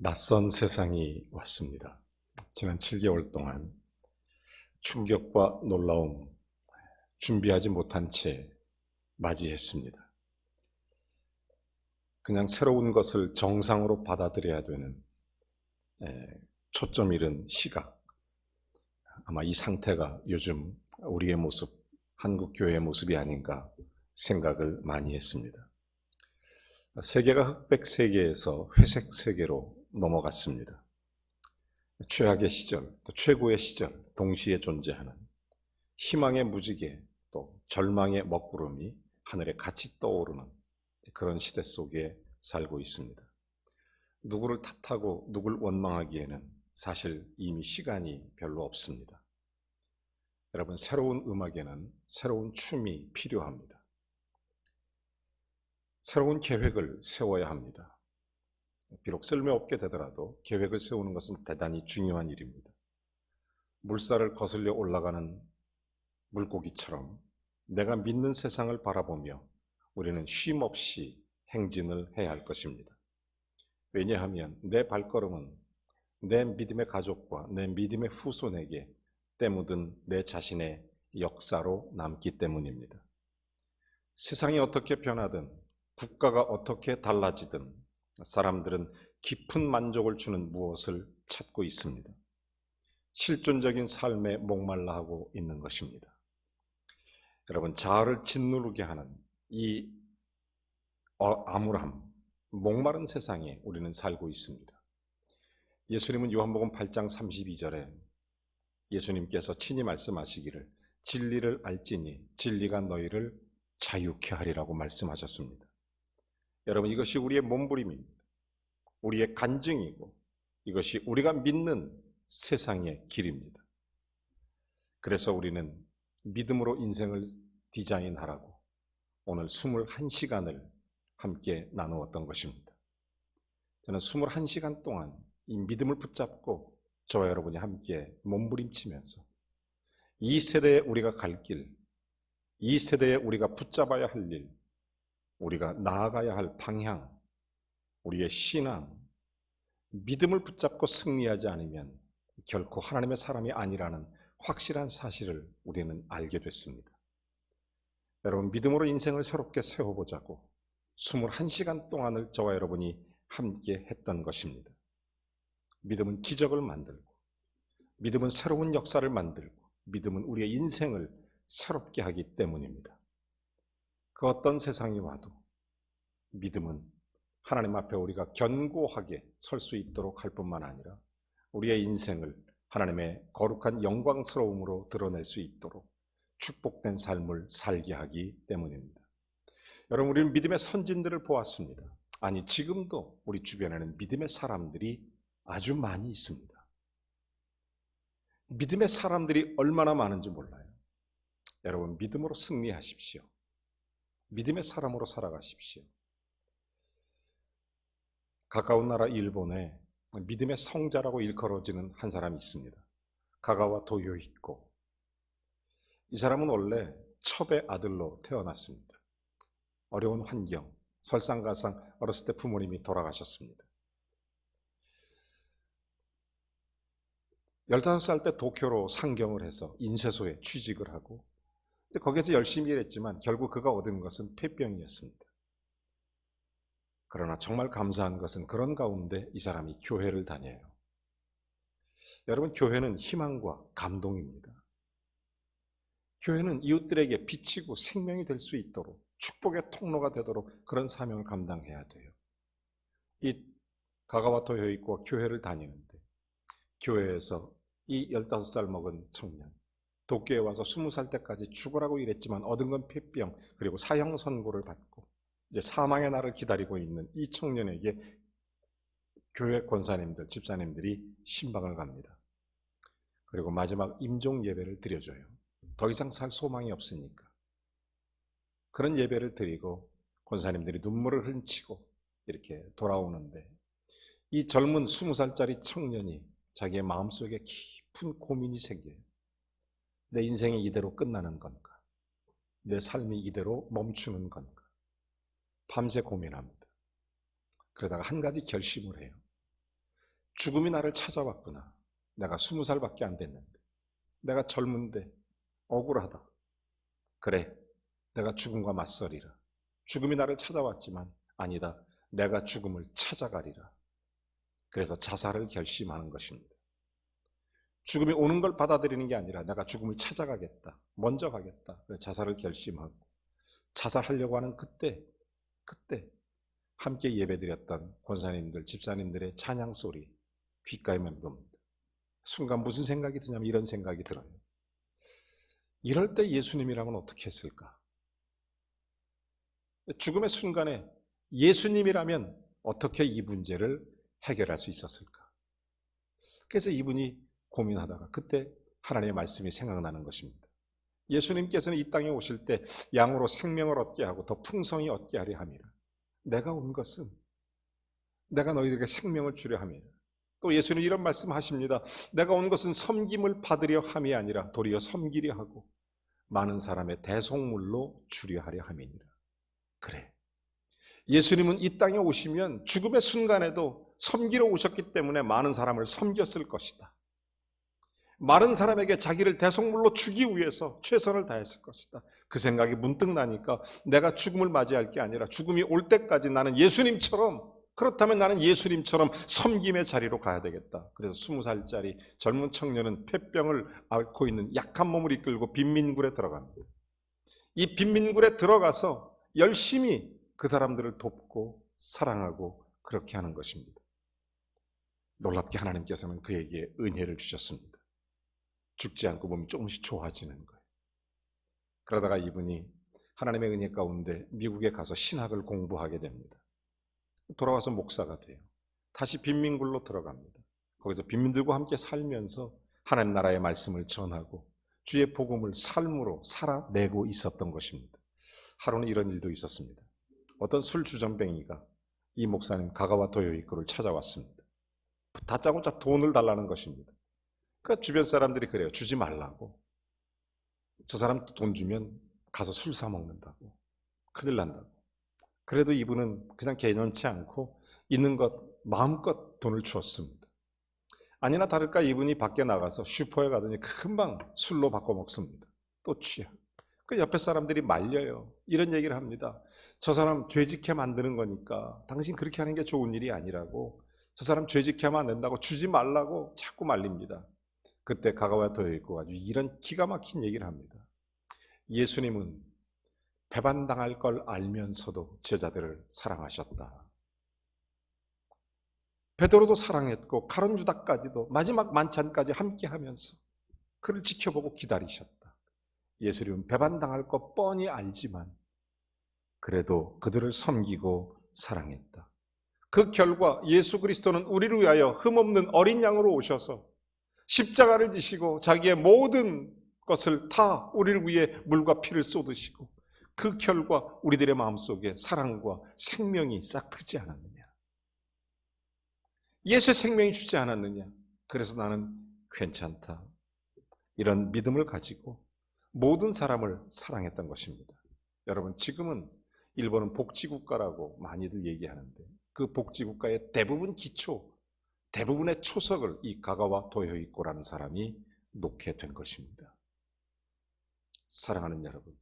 낯선 세상이 왔습니다. 지난 7개월 동안 충격과 놀라움, 준비하지 못한 채 맞이했습니다. 그냥 새로운 것을 정상으로 받아들여야 되는 초점 잃은 시각, 아마 이 상태가 요즘 우리의 모습, 한국 교회의 모습이 아닌가 생각을 많이 했습니다. 세계가 흑백 세계에서 회색 세계로 넘어갔습니다. 최악의 시절, 또 최고의 시절 동시에 존재하는 희망의 무지개, 또 절망의 먹구름이 하늘에 같이 떠오르는 그런 시대 속에 살고 있습니다. 누구를 탓하고 누굴 원망하기에는 사실 이미 시간이 별로 없습니다. 여러분, 새로운 음악에는 새로운 춤이 필요합니다. 새로운 계획을 세워야 합니다. 비록 쓸모없게 되더라도 계획을 세우는 것은 대단히 중요한 일입니다. 물살을 거슬려 올라가는 물고기처럼 내가 믿는 세상을 바라보며 우리는 쉼없이 행진을 해야 할 것입니다. 왜냐하면 내 발걸음은 내 믿음의 가족과 내 믿음의 후손에게 때묻은 내 자신의 역사로 남기 때문입니다. 세상이 어떻게 변하든 국가가 어떻게 달라지든 사람들은 깊은 만족을 주는 무엇을 찾고 있습니다. 실존적인 삶에 목말라 하고 있는 것입니다. 여러분, 자아를 짓누르게 하는 이 암울함, 목마른 세상에 우리는 살고 있습니다. 예수님은 요한복음 8장 32절에 예수님께서 친히 말씀하시기를 진리를 알지니 진리가 너희를 자유케 하리라고 말씀하셨습니다. 여러분, 이것이 우리의 몸부림입니다. 우리의 간증이고 이것이 우리가 믿는 세상의 길입니다. 그래서 우리는 믿음으로 인생을 디자인하라고 오늘 21시간을 함께 나누었던 것입니다. 저는 21시간 동안 이 믿음을 붙잡고 저와 여러분이 함께 몸부림치면서 이 세대에 우리가 갈 길, 이 세대에 우리가 붙잡아야 할 일, 우리가 나아가야 할 방향, 우리의 신앙, 믿음을 붙잡고 승리하지 않으면 결코 하나님의 사람이 아니라는 확실한 사실을 우리는 알게 됐습니다. 여러분, 믿음으로 인생을 새롭게 세워보자고 21시간 동안을 저와 여러분이 함께 했던 것입니다. 믿음은 기적을 만들고, 믿음은 새로운 역사를 만들고, 믿음은 우리의 인생을 새롭게 하기 때문입니다. 그 어떤 세상이 와도 믿음은 하나님 앞에 우리가 견고하게 설 수 있도록 할 뿐만 아니라 우리의 인생을 하나님의 거룩한 영광스러움으로 드러낼 수 있도록 축복된 삶을 살게 하기 때문입니다. 여러분, 우리는 믿음의 선진들을 보았습니다. 아니, 지금도 우리 주변에는 믿음의 사람들이 아주 많이 있습니다. 믿음의 사람들이 얼마나 많은지 몰라요. 여러분, 믿음으로 승리하십시오. 믿음의 사람으로 살아가십시오. 가까운 나라 일본에 믿음의 성자라고 일컬어지는 한 사람이 있습니다. 가가와 도요히코. 이 사람은 원래 첩의 아들로 태어났습니다. 어려운 환경, 설상가상 어렸을 때 부모님이 돌아가셨습니다. 15살 때 도쿄로 상경을 해서 인쇄소에 취직을 하고 거기에서 열심히 일했지만 결국 그가 얻은 것은 폐병이었습니다. 그러나 정말 감사한 것은 그런 가운데 이 사람이 교회를 다녀요. 여러분, 교회는 희망과 감동입니다. 교회는 이웃들에게 빛이고 생명이 될 수 있도록 축복의 통로가 되도록 그런 사명을 감당해야 돼요. 이 가가와 도요히코가 교회를 다니는데 교회에서 이 15살 먹은 청년, 도쿄에 와서 20살 때까지 죽으라고 일했지만 얻은 건 폐병, 그리고 사형 선고를 받고 이제 사망의 날을 기다리고 있는 이 청년에게 교회 권사님들, 집사님들이 신방을 갑니다. 그리고 마지막 임종 예배를 드려줘요. 더 이상 살 소망이 없으니까. 그런 예배를 드리고 권사님들이 눈물을 훔치고 이렇게 돌아오는데 이 젊은 20살짜리 청년이 자기의 마음속에 깊은 고민이 생겨요. 내 인생이 이대로 끝나는 건가? 내 삶이 이대로 멈추는 건가? 밤새 고민합니다. 그러다가 한 가지 결심을 해요. 죽음이 나를 찾아왔구나. 내가 20살밖에 안 됐는데, 내가 젊은데 억울하다. 그래, 내가 죽음과 맞서리라. 죽음이 나를 찾아왔지만 아니다, 내가 죽음을 찾아가리라. 그래서 자살을 결심하는 것입니다. 죽음이 오는 걸 받아들이는 게 아니라 내가 죽음을 찾아가겠다, 먼저 가겠다. 그래서 자살을 결심하고 자살하려고 하는 그때 함께 예배드렸던 권사님들, 집사님들의 찬양 소리 귓가에 맴돕니다. 순간 무슨 생각이 드냐면 이런 생각이 들어요. 이럴 때 예수님이라면 어떻게 했을까? 죽음의 순간에 예수님이라면 어떻게 이 문제를 해결할 수 있었을까? 그래서 이분이 고민하다가 그때 하나님의 말씀이 생각나는 것입니다. 예수님께서는 이 땅에 오실 때 양으로 생명을 얻게 하고 더 풍성히 얻게 하려 함이라. 내가 온 것은 내가 너희들에게 생명을 주려 함이라. 또 예수님 이런 말씀하십니다. 내가 온 것은 섬김을 받으려 함이 아니라 도리어 섬기려 하고 많은 사람의 대속물로 주려 하려 함이니라. 그래, 예수님은 이 땅에 오시면 죽음의 순간에도 섬기러 오셨기 때문에 많은 사람을 섬겼을 것이다. 많은 사람에게 자기를 대속물로 주기 위해서 최선을 다했을 것이다. 그 생각이 문득 나니까 내가 죽음을 맞이할 게 아니라 죽음이 올 때까지 나는 예수님처럼, 그렇다면 나는 예수님처럼 섬김의 자리로 가야 되겠다. 그래서 20살짜리 젊은 청년은 폐병을 앓고 있는 약한 몸을 이끌고 빈민굴에 들어갑니다. 이 빈민굴에 들어가서 열심히 그 사람들을 돕고 사랑하고 그렇게 하는 것입니다. 놀랍게 하나님께서는 그에게 은혜를 주셨습니다. 죽지 않고 몸이 조금씩 좋아지는 거예요. 그러다가 이분이 하나님의 은혜 가운데 미국에 가서 신학을 공부하게 됩니다. 돌아와서 목사가 돼요. 다시 빈민굴로 들어갑니다. 거기서 빈민들과 함께 살면서 하나님 나라의 말씀을 전하고 주의 복음을 삶으로 살아내고 있었던 것입니다. 하루는 이런 일도 있었습니다. 어떤 술 주정뱅이가 이 목사님 가가와 도요이코를 찾아왔습니다. 다짜고짜 돈을 달라는 것입니다. 그러니까 주변 사람들이 그래요. 주지 말라고. 저 사람 돈 주면 가서 술 사 먹는다고. 큰일 난다고. 그래도 이분은 그냥 개념치 않고 있는 것 마음껏 돈을 주었습니다. 아니나 다를까 이분이 밖에 나가서 슈퍼에 가더니 금방 술로 바꿔 먹습니다. 또 취해. 그 옆에 사람들이 말려요. 이런 얘기를 합니다. 저 사람 죄짓게 만드는 거니까 당신 그렇게 하는 게 좋은 일이 아니라고. 저 사람 죄짓게 하면 안 된다고 주지 말라고 자꾸 말립니다. 그때 가가와 도요이코가 아주 이런 기가 막힌 얘기를 합니다. 예수님은 배반당할 걸 알면서도 제자들을 사랑하셨다. 베드로도 사랑했고 가룟 유다까지도 마지막 만찬까지 함께하면서 그를 지켜보고 기다리셨다. 예수님은 배반당할 것 뻔히 알지만 그래도 그들을 섬기고 사랑했다. 그 결과 예수 그리스도는 우리를 위하여 흠없는 어린 양으로 오셔서 십자가를 지시고 자기의 모든 것을 다 우리를 위해 물과 피를 쏟으시고 그 결과 우리들의 마음속에 사랑과 생명이 싹 트지 않았느냐? 예수의 생명이 주지 않았느냐? 그래서 나는 괜찮다. 이런 믿음을 가지고 모든 사람을 사랑했던 것입니다. 여러분, 지금은 일본은 복지국가라고 많이들 얘기하는데 그 복지국가의 대부분 기초, 대부분의 초석을 이 가가와 도요이코라는 사람이 놓게 된 것입니다. 사랑하는 여러분,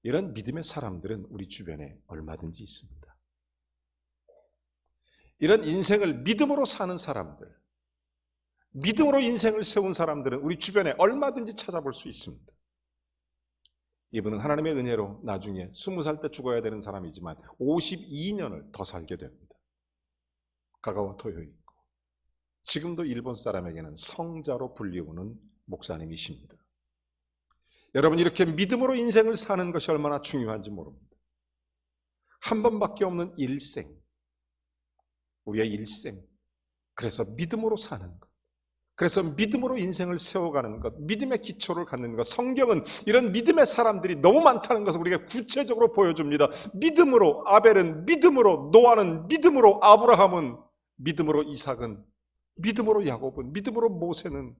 이런 믿음의 사람들은 우리 주변에 얼마든지 있습니다. 이런 인생을 믿음으로 사는 사람들, 믿음으로 인생을 세운 사람들은 우리 주변에 얼마든지 찾아볼 수 있습니다. 이분은 하나님의 은혜로 나중에 20살 때 죽어야 되는 사람이지만 52년을 더 살게 됩니다. 가가와 도요이코. 지금도 일본 사람에게는 성자로 불리우는 목사님이십니다. 여러분, 이렇게 믿음으로 인생을 사는 것이 얼마나 중요한지 모릅니다. 한 번밖에 없는 일생, 우리의 일생. 그래서 믿음으로 사는 것, 그래서 믿음으로 인생을 세워가는 것, 믿음의 기초를 갖는 것. 성경은 이런 믿음의 사람들이 너무 많다는 것을 우리가 구체적으로 보여줍니다. 믿음으로 아벨은, 믿음으로 노아는, 믿음으로 아브라함은, 믿음으로 이삭은, 믿음으로 야곱은, 믿음으로 모세는.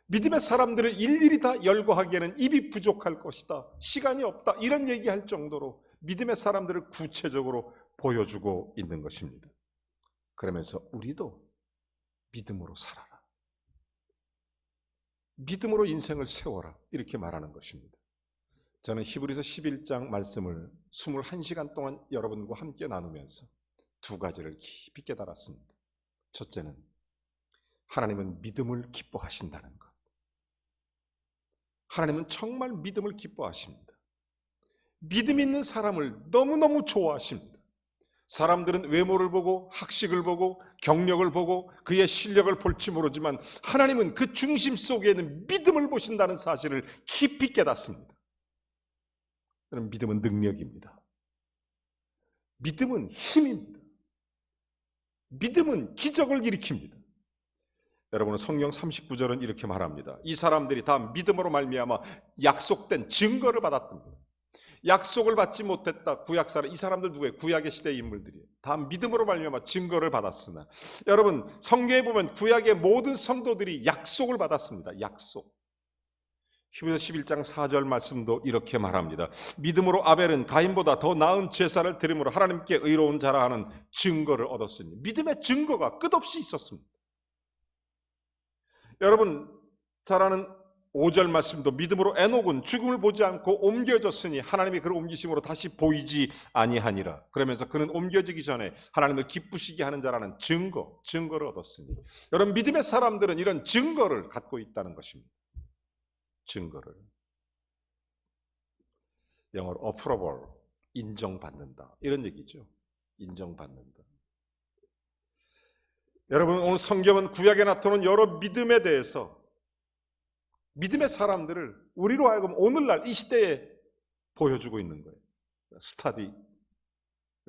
믿음의 사람들을 일일이 다 열거하기에는 입이 부족할 것이다, 시간이 없다, 이런 얘기할 정도로 믿음의 사람들을 구체적으로 보여주고 있는 것입니다. 그러면서 우리도 믿음으로 살아라. 믿음으로 인생을 세워라. 이렇게 말하는 것입니다. 저는 히브리서 11장 말씀을 21시간 동안 여러분과 함께 나누면서 두 가지를 깊이 깨달았습니다. 첫째는 하나님은 믿음을 기뻐하신다는 것. 하나님은 정말 믿음을 기뻐하십니다. 믿음 있는 사람을 너무너무 좋아하십니다. 사람들은 외모를 보고 학식을 보고 경력을 보고 그의 실력을 볼지 모르지만 하나님은 그 중심 속에는 믿음을 보신다는 사실을 깊이 깨닫습니다. 여러분, 믿음은 능력입니다. 믿음은 힘입니다. 믿음은 기적을 일으킵니다. 여러분, 성경 39절은 이렇게 말합니다. 이 사람들이 다 믿음으로 말미암아 약속된 증거를 받았답니다. 약속을 받지 못했다. 구약사람, 이 사람들 누구예요? 구약의 시대의 인물들이에요. 다 믿음으로 말미암아 증거를 받았으나, 여러분, 성경에 보면 구약의 모든 성도들이 약속을 받았습니다. 약속. 히브리서 11장 4절 말씀도 이렇게 말합니다. 믿음으로 아벨은 가인보다 더 나은 제사를 드림으로 하나님께 의로운 자라 하는 증거를 얻었으니, 믿음의 증거가 끝없이 있었습니다. 여러분, 잘 아는 5절 말씀도 믿음으로 에녹은 죽음을 보지 않고 옮겨졌으니 하나님이 그를 옮기심으로 다시 보이지 아니하니라. 그러면서 그는 옮겨지기 전에 하나님을 기쁘시게 하는 자라는 증거를 얻었으니, 여러분, 믿음의 사람들은 이런 증거를 갖고 있다는 것입니다. 증거를. 영어로 approval, 인정받는다, 이런 얘기죠. 인정받는다. 여러분, 오늘 성경은 구약에 나타나는 여러 믿음에 대해서, 믿음의 사람들을 우리로 하여금 오늘날 이 시대에 보여주고 있는 거예요. 스터디,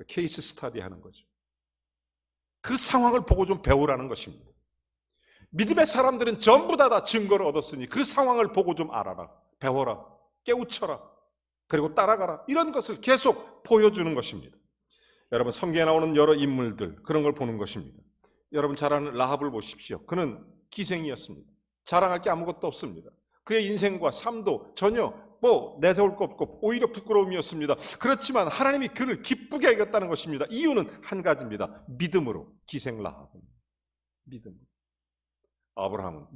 케이스 스터디 하는 거죠. 그 상황을 보고 좀 배우라는 것입니다. 믿음의 사람들은 전부 다 증거를 얻었으니 그 상황을 보고 좀 알아라, 배워라, 깨우쳐라, 그리고 따라가라, 이런 것을 계속 보여주는 것입니다. 여러분, 성경에 나오는 여러 인물들, 그런 걸 보는 것입니다. 여러분 잘 아는 라합을 보십시오. 그는 기생이었습니다. 자랑할 게 아무것도 없습니다. 그의 인생과 삶도 전혀 내세울 것 없고 오히려 부끄러움이었습니다. 그렇지만 하나님이 그를 기쁘게 하겠다는 것입니다. 이유는 한 가지입니다. 믿음으로. 기생 라합은 믿음으로, 아브라함은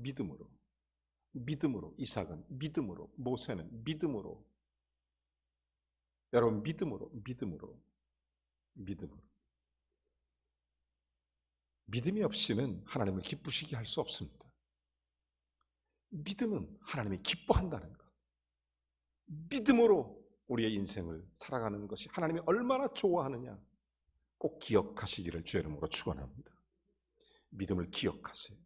믿음으로, 이삭은 믿음으로, 모세는 믿음으로. 여러분, 믿음으로. 믿음이 없이는 하나님을 기쁘시게 할 수 없습니다. 믿음은 하나님이 기뻐한다는 것. 믿음으로 우리의 인생을 살아가는 것이 하나님이 얼마나 좋아하느냐 꼭 기억하시기를 주의 이름으로 축원합니다. 믿음을 기억하세요.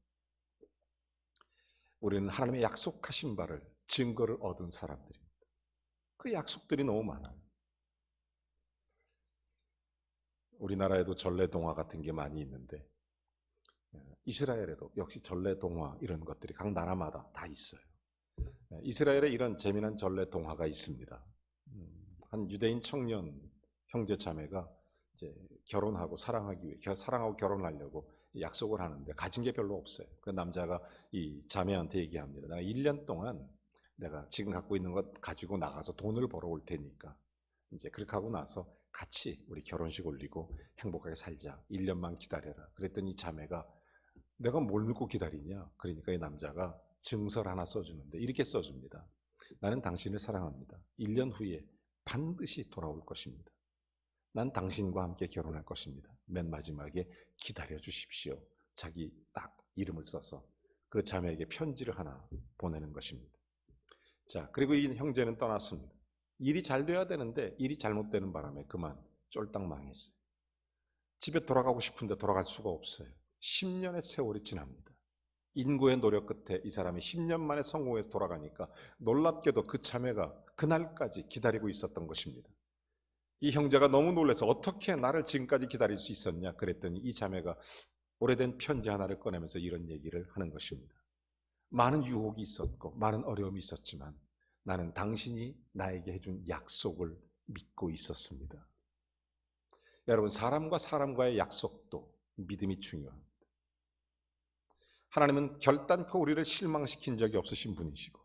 우리는 하나님의 약속하신 바를, 증거를 얻은 사람들입니다. 그 약속들이 너무 많아요. 우리나라에도 전래동화 같은 게 많이 있는데, 이스라엘에도 역시 전래동화 이런 것들이 각 나라마다 다 있어요. 이스라엘에 이런 재미난 전래동화가 있습니다. 한 유대인 청년 형제 자매가 이제 결혼하고 사랑하고 결혼하려고 약속을 하는데 가진 게 별로 없어요. 그 남자가 이 자매한테 얘기합니다. 내가 1년 동안 내가 지금 갖고 있는 것 가지고 나가서 돈을 벌어올 테니까 이제 그렇게 하고 나서 같이 우리 결혼식 올리고 행복하게 살자. 1년만 기다려라. 그랬더니 이 자매가 내가 뭘 믿고 기다리냐? 그러니까 이 남자가 증서를 하나 써주는데 이렇게 써줍니다. 나는 당신을 사랑합니다. 1년 후에 반드시 돌아올 것입니다. 난 당신과 함께 결혼할 것입니다. 맨 마지막에 기다려 주십시오. 자기 딱 이름을 써서 그 자매에게 편지를 하나 보내는 것입니다. 자, 그리고 이 형제는 떠났습니다. 일이 잘 돼야 되는데 일이 잘못되는 바람에 그만 쫄딱 망했어요. 집에 돌아가고 싶은데 돌아갈 수가 없어요. 10년의 세월이 지납니다. 인고의 노력 끝에 이 사람이 10년 만에 성공해서 돌아가니까 놀랍게도 그 자매가 그날까지 기다리고 있었던 것입니다. 이 형제가 너무 놀라서 어떻게 나를 지금까지 기다릴 수 있었냐 그랬더니 이 자매가 오래된 편지 하나를 꺼내면서 이런 얘기를 하는 것입니다. 많은 유혹이 있었고 많은 어려움이 있었지만 나는 당신이 나에게 해준 약속을 믿고 있었습니다. 여러분, 사람과 사람과의 약속도 믿음이 중요합니다. 하나님은 결단코 우리를 실망시킨 적이 없으신 분이시고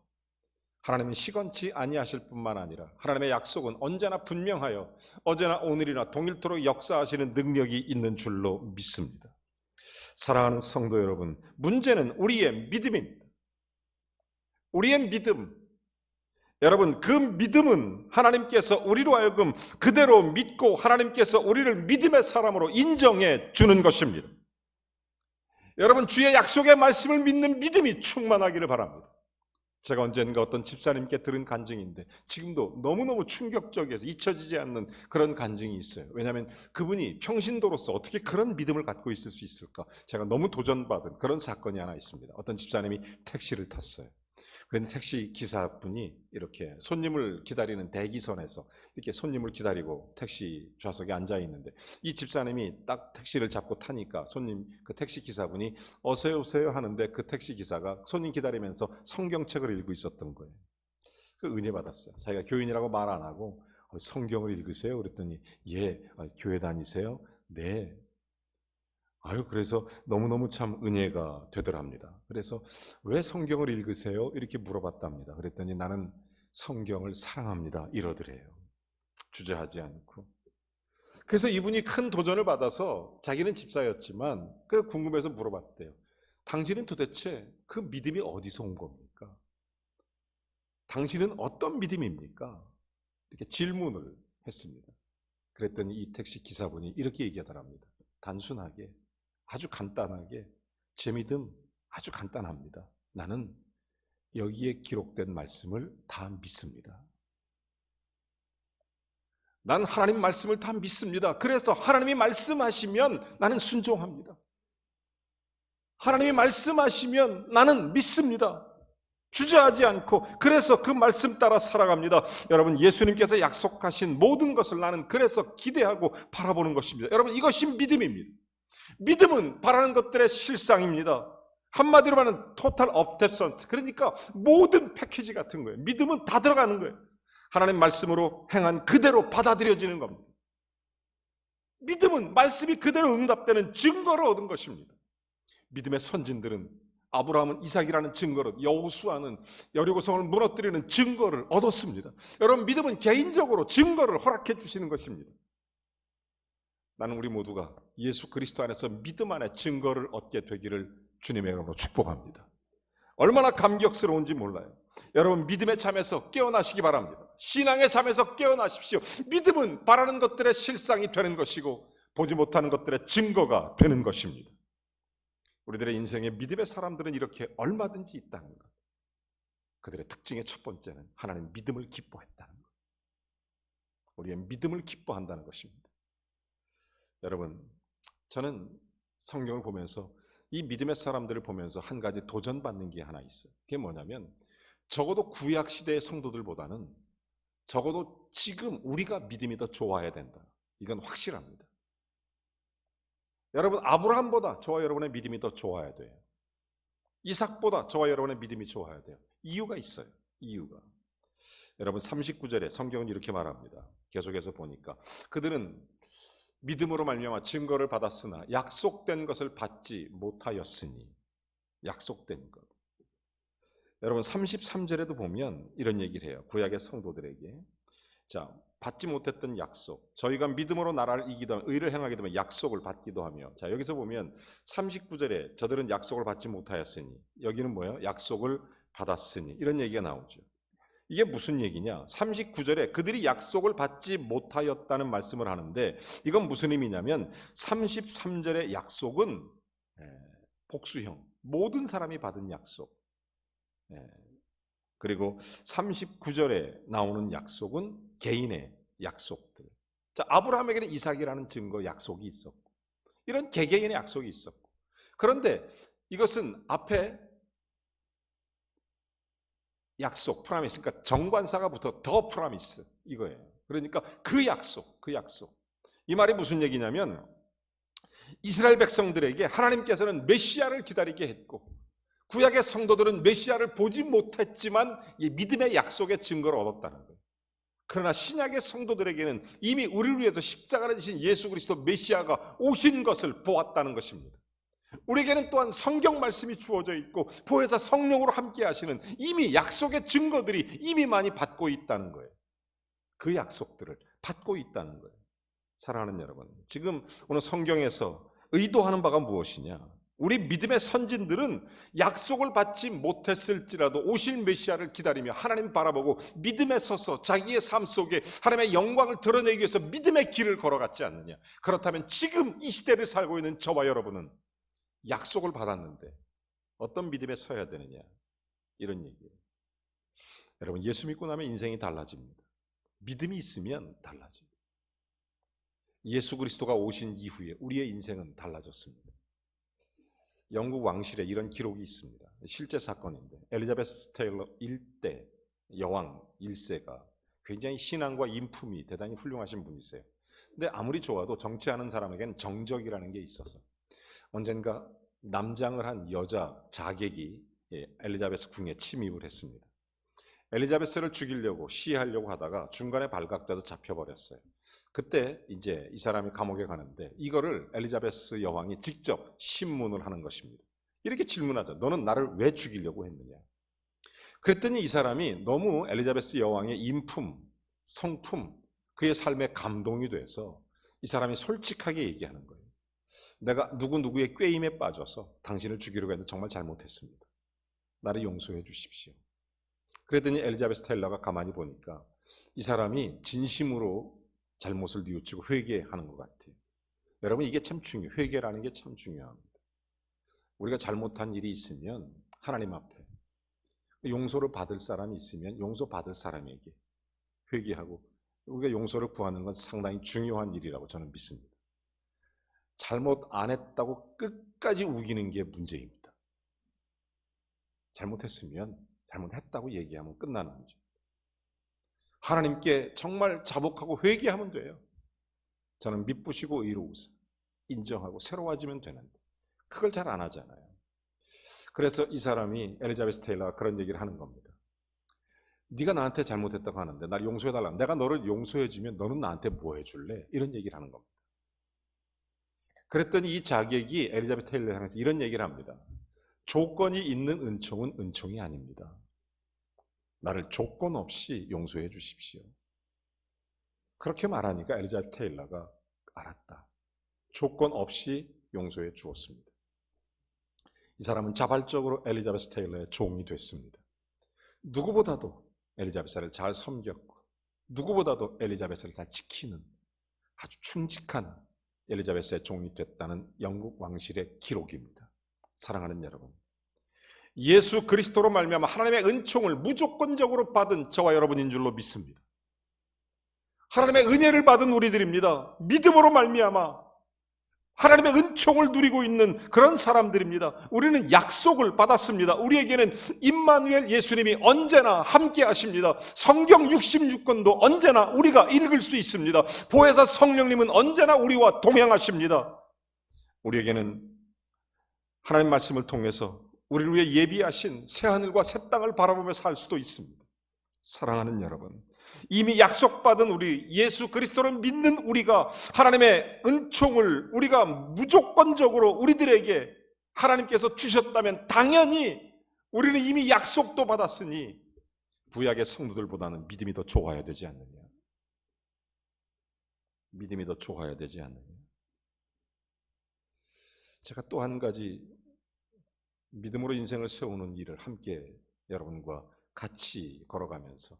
하나님은 시건치 아니하실 뿐만 아니라 하나님의 약속은 언제나 분명하여 어제나 오늘이나 동일토록 역사하시는 능력이 있는 줄로 믿습니다. 사랑하는 성도 여러분, 문제는 우리의 믿음입니다. 우리의 믿음. 여러분, 그 믿음은 하나님께서 우리로 하여금 그대로 믿고 하나님께서 우리를 믿음의 사람으로 인정해 주는 것입니다. 여러분, 주의 약속의 말씀을 믿는 믿음이 충만하기를 바랍니다. 제가 언젠가 어떤 집사님께 들은 간증인데 지금도 너무너무 충격적이어서 잊혀지지 않는 그런 간증이 있어요. 왜냐하면 그분이 평신도로서 어떻게 그런 믿음을 갖고 있을 수 있을까? 제가 너무 도전받은 그런 사건이 하나 있습니다. 어떤 집사님이 택시를 탔어요. 그런데 택시 기사분이 이렇게 손님을 기다리는 대기선에서 이렇게 손님을 기다리고 택시 좌석에 앉아 있는데 이 집사님이 딱 택시를 잡고 타니까 그 택시 기사분이 어서 오세요 하는데 그 택시 기사가 손님 기다리면서 성경책을 읽고 있었던 거예요. 그 은혜 받았어요. 자기가 교인이라고 말 안 하고 성경을 읽으세요? 그랬더니 예, 교회 다니세요? 네. 그래서 너무너무 참 은혜가 되더랍니다. 그래서 왜 성경을 읽으세요? 이렇게 물어봤답니다. 그랬더니 나는 성경을 사랑합니다. 이러더래요. 주저하지 않고. 그래서 이분이 큰 도전을 받아서 자기는 집사였지만 궁금해서 물어봤대요. 당신은 도대체 그 믿음이 어디서 온 겁니까? 당신은 어떤 믿음입니까? 이렇게 질문을 했습니다. 그랬더니 이 택시 기사분이 이렇게 얘기하더랍니다. 단순하게, 아주 간단하게, 제 믿음 아주 간단합니다. 나는 여기에 기록된 말씀을 다 믿습니다. 난 하나님 말씀을 다 믿습니다. 그래서 하나님이 말씀하시면 나는 순종합니다. 하나님이 말씀하시면 나는 믿습니다. 주저하지 않고 그래서 그 말씀 따라 살아갑니다. 여러분, 예수님께서 약속하신 모든 것을 나는 그래서 기대하고 바라보는 것입니다. 여러분, 이것이 믿음입니다. 믿음은 바라는 것들의 실상입니다. 한마디로 말하면 토탈 업데선트, 그러니까 모든 패키지 같은 거예요. 믿음은 다 들어가는 거예요. 하나님 말씀으로 행한 그대로 받아들여지는 겁니다. 믿음은 말씀이 그대로 응답되는 증거를 얻은 것입니다. 믿음의 선진들은 아브라함은 이삭이라는 증거를, 여호수아는 여리고성을 무너뜨리는 증거를 얻었습니다. 여러분, 믿음은 개인적으로 증거를 허락해 주시는 것입니다. 나는 우리 모두가 예수 그리스도 안에서 믿음 안에 증거를 얻게 되기를 주님의 이름으로 축복합니다. 얼마나 감격스러운지 몰라요. 여러분, 믿음의 잠에서 깨어나시기 바랍니다. 신앙의 잠에서 깨어나십시오. 믿음은 바라는 것들의 실상이 되는 것이고 보지 못하는 것들의 증거가 되는 것입니다. 우리들의 인생에 믿음의 사람들은 이렇게 얼마든지 있다는 것. 그들의 특징의 첫 번째는 하나님 믿음을 기뻐했다는 것. 우리의 믿음을 기뻐한다는 것입니다. 여러분, 저는 성경을 보면서 이 믿음의 사람들을 보면서 한 가지 도전받는 게 하나 있어요. 그게 뭐냐면 적어도 구약 시대의 성도들보다는 적어도 지금 우리가 믿음이 더 좋아야 된다. 이건 확실합니다. 여러분, 아브라함보다 저와 여러분의 믿음이 더 좋아야 돼요. 이삭보다 저와 여러분의 믿음이 좋아야 돼요. 이유가 있어요. 이유가. 여러분, 39절에 성경은 이렇게 말합니다. 계속해서 보니까 그들은 믿음으로 말미암아 증거를 받았으나 약속된 것을 받지 못하였으니. 약속된 것. 여러분, 33절에도 보면 이런 얘기를 해요. 구약의 성도들에게. 자, 받지 못했던 약속, 저희가 믿음으로 나라를 이기도 하면, 의를 행하게 되면 약속을 받기도 하며. 자, 여기서 보면 39절에 저들은 약속을 받지 못하였으니, 여기는 뭐예요? 약속을 받았으니, 이런 얘기가 나오죠. 이게 무슨 얘기냐? 39절에 그들이 약속을 받지 못하였다는 말씀을 하는데 이건 무슨 의미냐면 33절의 약속은 복수형, 모든 사람이 받은 약속. 그리고 39절에 나오는 약속은 개인의 약속들. 자, 아브라함에게는 이삭이라는 증거 약속이 있었고 이런 개개인의 약속이 있었고, 그런데 이것은 앞에 약속, 프라미스, 그러니까 정관사가 붙어 더 프라미스 이거예요. 그러니까 그 약속. 이 말이 무슨 얘기냐면 이스라엘 백성들에게 하나님께서는 메시아를 기다리게 했고 구약의 성도들은 메시아를 보지 못했지만 이 믿음의 약속의 증거를 얻었다는 거예요. 그러나 신약의 성도들에게는 이미 우리를 위해서 십자가를 지신 예수 그리스도 메시아가 오신 것을 보았다는 것입니다. 우리에게는 또한 성경 말씀이 주어져 있고 보혜사 성령으로 함께 하시는 이미 약속의 증거들이 이미 많이 받고 있다는 거예요. 그 약속들을 받고 있다는 거예요. 사랑하는 여러분, 지금 오늘 성경에서 의도하는 바가 무엇이냐? 우리 믿음의 선진들은 약속을 받지 못했을지라도 오실 메시아를 기다리며 하나님 바라보고 믿음에 서서 자기의 삶 속에 하나님의 영광을 드러내기 위해서 믿음의 길을 걸어갔지 않느냐. 그렇다면 지금 이 시대를 살고 있는 저와 여러분은 약속을 받았는데 어떤 믿음에 서야 되느냐, 이런 얘기예요. 여러분, 예수 믿고 나면 인생이 달라집니다. 믿음이 있으면 달라집니다. 예수 그리스도가 오신 이후에 우리의 인생은 달라졌습니다. 영국 왕실에 이런 기록이 있습니다. 실제 사건인데, 엘리자베스 테일러 1대 여왕 1세가 굉장히 신앙과 인품이 대단히 훌륭하신 분이세요. 근데 아무리 좋아도 정치하는 사람에겐 정적이라는 게 있어서 언젠가 남장을 한 여자 자객이 엘리자베스 궁에 침입을 했습니다. 엘리자베스를 죽이려고 시해하려고 하다가 중간에 발각돼서 잡혀버렸어요. 그때 이제 이 사람이 감옥에 가는데 이거를 엘리자베스 여왕이 직접 신문을 하는 것입니다. 이렇게 질문하죠. 너는 나를 왜 죽이려고 했느냐? 그랬더니 이 사람이 너무 엘리자베스 여왕의 인품, 성품, 그의 삶에 감동이 돼서 이 사람이 솔직하게 얘기하는 거예요. 내가 누구누구의 꾀임에 빠져서 당신을 죽이려고 했는데 정말 잘못했습니다. 나를 용서해 주십시오. 그랬더니 엘리자베스 테일러가 가만히 보니까 이 사람이 진심으로 잘못을 뉘우치고 회개하는 것 같아요. 여러분, 이게 참 중요해요. 회개라는 게 참 중요합니다. 우리가 잘못한 일이 있으면 하나님 앞에 용서를 받을 사람이 있으면 용서받을 사람에게 회개하고 우리가 용서를 구하는 건 상당히 중요한 일이라고 저는 믿습니다. 잘못 안 했다고 끝까지 우기는 게 문제입니다. 잘못했으면 잘못했다고 얘기하면 끝나는 문제. 하나님께 정말 자복하고 회개하면 돼요. 저는 미쁘시고 의로우사 인정하고 새로워지면 되는데 그걸 잘 안 하잖아요. 그래서 이 사람이 엘리자베스 테일러가 그런 얘기를 하는 겁니다. 네가 나한테 잘못했다고 하는데 날 용서해달라. 내가 너를 용서해주면 너는 나한테 뭐 해줄래? 이런 얘기를 하는 겁니다. 그랬더니 이 자객이 엘리자베스 테일러에 향해서 이런 얘기를 합니다. 조건이 있는 은총은 은총이 아닙니다. 나를 조건 없이 용서해 주십시오. 그렇게 말하니까 엘리자베스 테일러가 알았다. 조건 없이 용서해 주었습니다. 이 사람은 자발적으로 엘리자베스 테일러의 종이 됐습니다. 누구보다도 엘리자베스를 잘 섬겼고 누구보다도 엘리자베스를 잘 지키는 아주 충직한 엘리자베스의 종이 됐다는 영국 왕실의 기록입니다. 사랑하는 여러분, 예수 그리스도로 말미암아 하나님의 은총을 무조건적으로 받은 저와 여러분인 줄로 믿습니다. 하나님의 은혜를 받은 우리들입니다. 믿음으로 말미암아 하나님의 은총을 누리고 있는 그런 사람들입니다. 우리는 약속을 받았습니다. 우리에게는 임마누엘 예수님이 언제나 함께 하십니다. 성경 66권도 언제나 우리가 읽을 수 있습니다. 보혜사 성령님은 언제나 우리와 동행하십니다. 우리에게는 하나님 말씀을 통해서 우리를 위해 예비하신 새하늘과 새 땅을 바라보며 살 수도 있습니다. 사랑하는 여러분, 이미 약속받은 우리 예수 그리스도를 믿는 우리가 하나님의 은총을 우리가 무조건적으로 우리들에게 하나님께서 주셨다면 당연히 우리는 이미 약속도 받았으니 구약의 성도들보다는 믿음이 더 좋아야 되지 않느냐? 믿음이 더 좋아야 되지 않느냐? 제가 또 한 가지 믿음으로 인생을 세우는 일을 함께 여러분과 같이 걸어가면서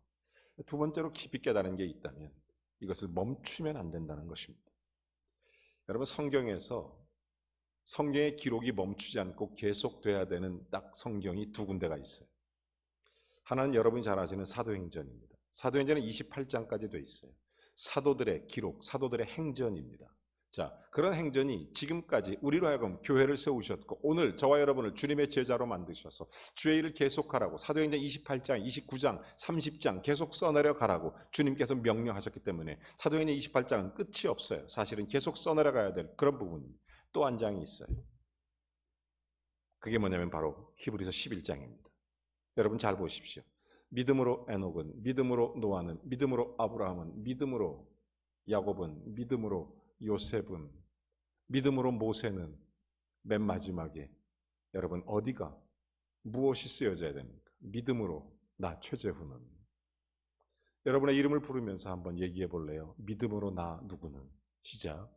두 번째로 깊이 깨달은 게 있다면 이것을 멈추면 안 된다는 것입니다. 여러분, 성경의 기록이 멈추지 않고 계속돼야 되는 딱 성경이 두 군데가 있어요. 하나는 여러분이 잘 아시는 사도행전입니다. 사도행전은 28장까지 돼 있어요. 사도들의 기록, 사도들의 행전입니다. 자, 그런 행전이 지금까지 우리로 하여금 교회를 세우셨고 오늘 저와 여러분을 주님의 제자로 만드셔서 주의 일을 계속하라고 사도행전 28장, 29장, 30장 계속 써내려 가라고 주님께서 명령하셨기 때문에 사도행전 28장은 끝이 없어요. 사실은 계속 써내려 가야 될 그런 부분입니다. 또 한 장이 있어요. 그게 뭐냐면 바로 히브리서 11장입니다. 여러분 잘 보십시오. 믿음으로 에녹은, 믿음으로 노아는, 믿음으로 아브라함은, 믿음으로 야곱은, 믿음으로 요셉은, 믿음으로 모세는 맨 마지막에 여러분 어디가 무엇이 쓰여져야 됩니까? 믿음으로 나 최재훈은. 여러분의 이름을 부르면서 한번 얘기해 볼래요? 믿음으로 나 누구는. 시작.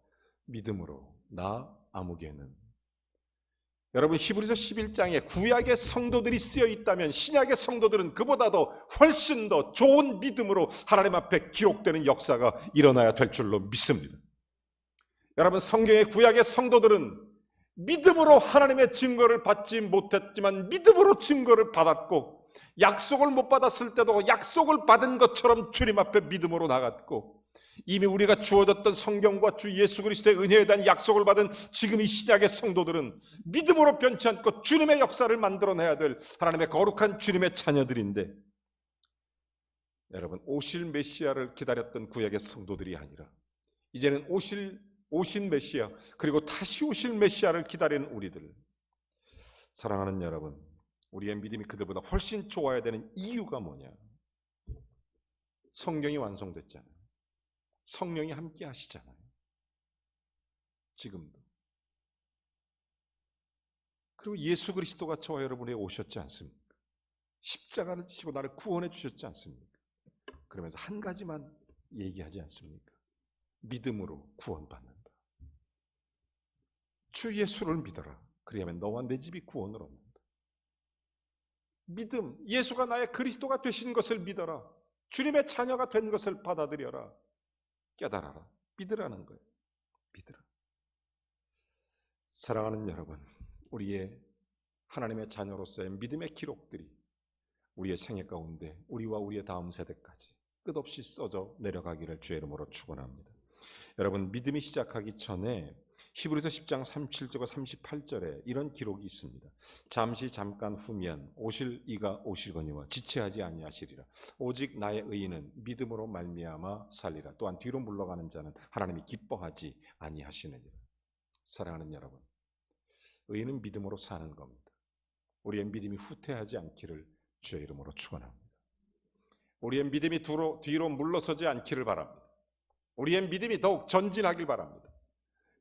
믿음으로 나 아무개는. 여러분, 히브리서 11장에 구약의 성도들이 쓰여 있다면 신약의 성도들은 그보다도 훨씬 더 좋은 믿음으로 하나님 앞에 기록되는 역사가 일어나야 될 줄로 믿습니다. 여러분, 성경의 구약의 성도들은 믿음으로 하나님의 증거를 받지 못했지만 믿음으로 증거를 받았고, 약속을 못 받았을 때도 약속을 받은 것처럼 주님 앞에 믿음으로 나갔고, 이미 우리가 주어졌던 성경과 주 예수 그리스도의 은혜에 대한 약속을 받은 지금 이 시작의 성도들은 믿음으로 변치 않고 주님의 역사를 만들어내야 될 하나님의 거룩한 주님의 자녀들인데, 여러분, 오실 메시아를 기다렸던 구약의 성도들이 아니라 이제는 오신 메시아, 그리고 다시 오실 메시아를 기다리는 우리들, 사랑하는 여러분, 우리의 믿음이 그들보다 훨씬 좋아야 되는 이유가 뭐냐? 성경이 완성됐잖아요. 성령이 함께 하시잖아요. 지금도. 그리고 예수 그리스도가 저와 여러분에게 오셨지 않습니까? 십자가를 지시고 나를 구원해 주셨지 않습니까? 그러면서 한 가지만 얘기하지 않습니까? 믿음으로 구원받는다. 주 예수를 믿어라. 그리하면 너와 내 집이 구원을 얻는다. 믿음, 예수가 나의 그리스도가 되신 것을 믿어라. 주님의 자녀가 된 것을 받아들여라. 깨달아라. 믿으라는 거예요. 믿으라. 사랑하는 여러분, 우리의 하나님의 자녀로서의 믿음의 기록들이 우리의 생애 가운데 우리와 우리의 다음 세대까지 끝없이 써져 내려가기를 주의 이름으로 축원합니다. 여러분, 믿음이 시작하기 전에 히브리서 10장 37절과 38절에 이런 기록이 있습니다. 잠깐 후면 오실 이가 오시거니와 지체하지 아니하시리라. 오직 나의 의인은 믿음으로 말미암아 살리라. 또한 뒤로 물러가는 자는 하나님이 기뻐하지 아니하시느니라. 사랑하는 여러분, 의인은 믿음으로 사는 겁니다. 우리의 믿음이 후퇴하지 않기를 주의 이름으로 축원합니다. 우리의 믿음이 뒤로 물러서지 않기를 바랍니다. 우리의 믿음이 더욱 전진하길 바랍니다.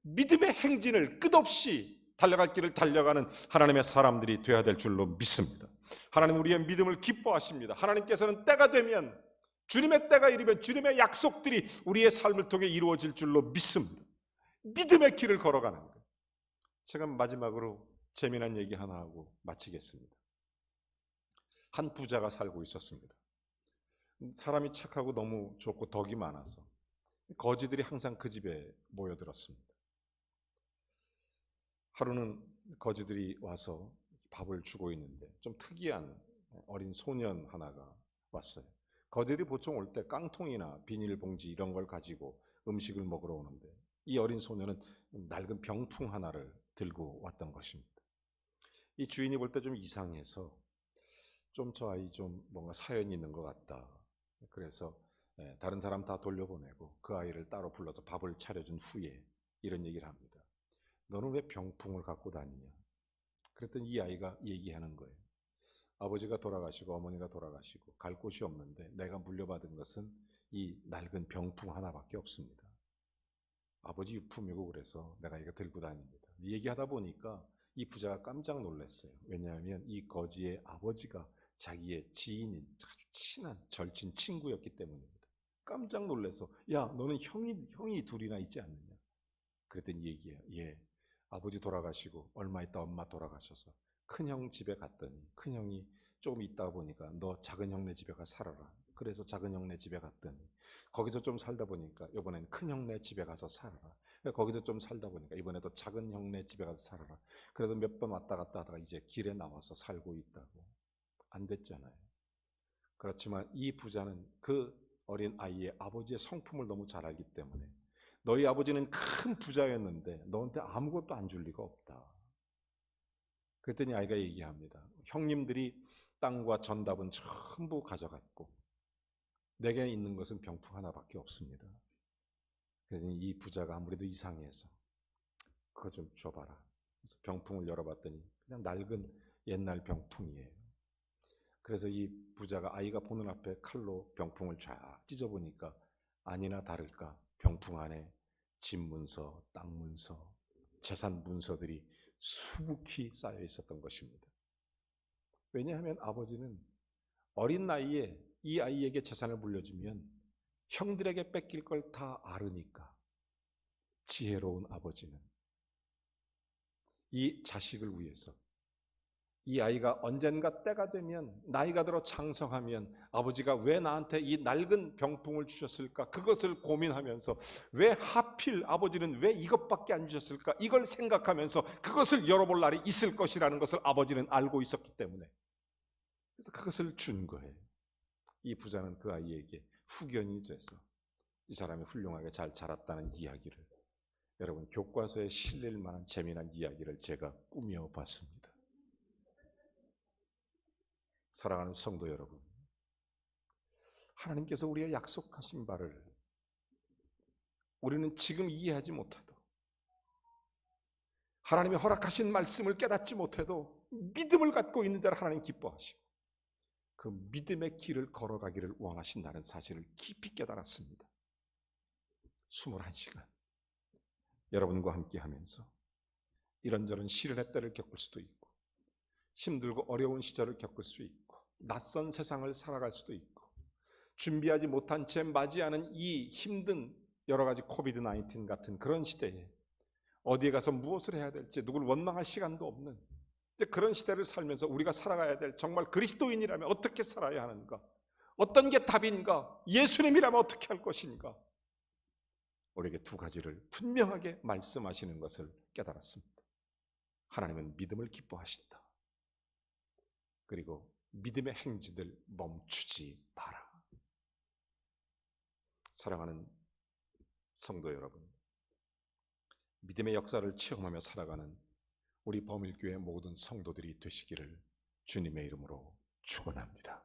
믿음의 행진을 끝없이 달려갈 길을 달려가는 하나님의 사람들이 되어야 될 줄로 믿습니다. 하나님 우리의 믿음을 기뻐하십니다. 하나님께서는 때가 되면, 주님의 때가 이르면 주님의 약속들이 우리의 삶을 통해 이루어질 줄로 믿습니다. 믿음의 길을 걸어가는 거예요. 제가 마지막으로 재미난 얘기 하나 하고 마치겠습니다. 한 부자가 살고 있었습니다. 사람이 착하고 너무 좋고 덕이 많아서 거지들이 항상 그 집에 모여들었습니다. 하루는 거지들이 와서 밥을 주고 있는데 좀 특이한 어린 소년 하나가 왔어요. 거지들이 보통 올 때 깡통이나 비닐봉지 이런 걸 가지고 음식을 먹으러 오는데, 이 어린 소년은 낡은 병풍 하나를 들고 왔던 것입니다. 이 주인이 볼 때 좀 이상해서 좀 저 아이 좀 뭔가 사연이 있는 것 같다. 그래서 다른 사람 다 돌려보내고 그 아이를 따로 불러서 밥을 차려준 후에 이런 얘기를 합니다. 너는 왜 병풍을 갖고 다니냐? 그랬더니 이 아이가 얘기하는 거예요. 아버지가 돌아가시고 어머니가 돌아가시고 갈 곳이 없는데 내가 물려받은 것은 이 낡은 병풍 하나밖에 없습니다. 아버지 유품이고 그래서 내가 이거 들고 다닙니다. 얘기하다 보니까 이 부자가 깜짝 놀랐어요. 왜냐하면 이 거지의 아버지가 자기의 지인인 아주 친한 절친 친구였기 때문입니다. 깜짝 놀라서 야, 너는 형이 둘이나 있지 않느냐? 그랬더니 얘기해요. 예, 아버지 돌아가시고 얼마 있다 엄마 돌아가셔서 큰형 집에 갔더니 큰형이 조금 있다 보니까 너 작은 형네 집에 가 살아라. 그래서 작은 형네 집에 갔더니 거기서 좀 살다 보니까 이번엔 큰 형네 집에 가서 살아라. 거기서 좀 살다 보니까 이번에도 작은 형네 집에 가서 살아라. 그래도 몇 번 왔다 갔다 하다가 이제 길에 나와서 살고 있다고. 안 됐잖아요. 그렇지만 이 부자는 그 어린 아이의 아버지의 성품을 너무 잘 알기 때문에 너희 아버지는 큰 부자였는데 너한테 아무것도 안 줄 리가 없다. 그랬더니 아이가 얘기합니다. 형님들이 땅과 전답은 전부 가져갔고 내게 있는 것은 병풍 하나밖에 없습니다. 그랬더니 이 부자가 아무래도 이상해서 그거 좀 줘봐라. 그래서 병풍을 열어봤더니 그냥 낡은 옛날 병풍이에요. 그래서 이 부자가 아이가 보는 앞에 칼로 병풍을 쫙 찢어보니까 아니나 다를까 병풍 안에 집 문서, 땅 문서, 재산 문서들이 수북히 쌓여 있었던 것입니다. 왜냐하면 아버지는 어린 나이에 이 아이에게 재산을 물려주면 형들에게 뺏길 걸 다 알으니까 지혜로운 아버지는 이 자식을 위해서 이 아이가 언젠가 때가 되면 나이가 들어 장성하면 아버지가 왜 나한테 이 낡은 병풍을 주셨을까? 그것을 고민하면서 왜 하필 아버지는 왜 이것밖에 안 주셨을까? 이걸 생각하면서 그것을 열어볼 날이 있을 것이라는 것을 아버지는 알고 있었기 때문에 그래서 그것을 준 거예요. 이 부자는 그 아이에게 후견이 돼서 이 사람이 훌륭하게 잘 자랐다는 이야기를, 여러분 교과서에 실릴 만한 재미난 이야기를 제가 꾸며봤습니다. 사랑하는 성도 여러분, 하나님께서 우리의 약속하신 바를 우리는 지금 이해하지 못해도, 하나님이 허락하신 말씀을 깨닫지 못해도 믿음을 갖고 있는 자를 하나님 기뻐하시고 그 믿음의 길을 걸어가기를 원하신다는 사실을 깊이 깨달았습니다. 21시간 여러분과 함께 하면서 이런저런 시련의 때를 겪을 수도 있고 힘들고 어려운 시절을 겪을 수 있고 낯선 세상을 살아갈 수도 있고 준비하지 못한 채 맞이하는 이 힘든 여러 가지 코비드-19 같은 그런 시대에 어디에 가서 무엇을 해야 될지 누굴 원망할 시간도 없는 그런 시대를 살면서 우리가 살아가야 될, 정말 그리스도인이라면 어떻게 살아야 하는가, 어떤 게 답인가, 예수님이라면 어떻게 할 것인가, 우리에게 두 가지를 분명하게 말씀하시는 것을 깨달았습니다. 하나님은 믿음을 기뻐하신다. 그리고 믿음의 행진을 멈추지 마라. 사랑하는 성도 여러분, 믿음의 역사를 체험하며 살아가는 우리 범일교회 모든 성도들이 되시기를 주님의 이름으로 축원합니다.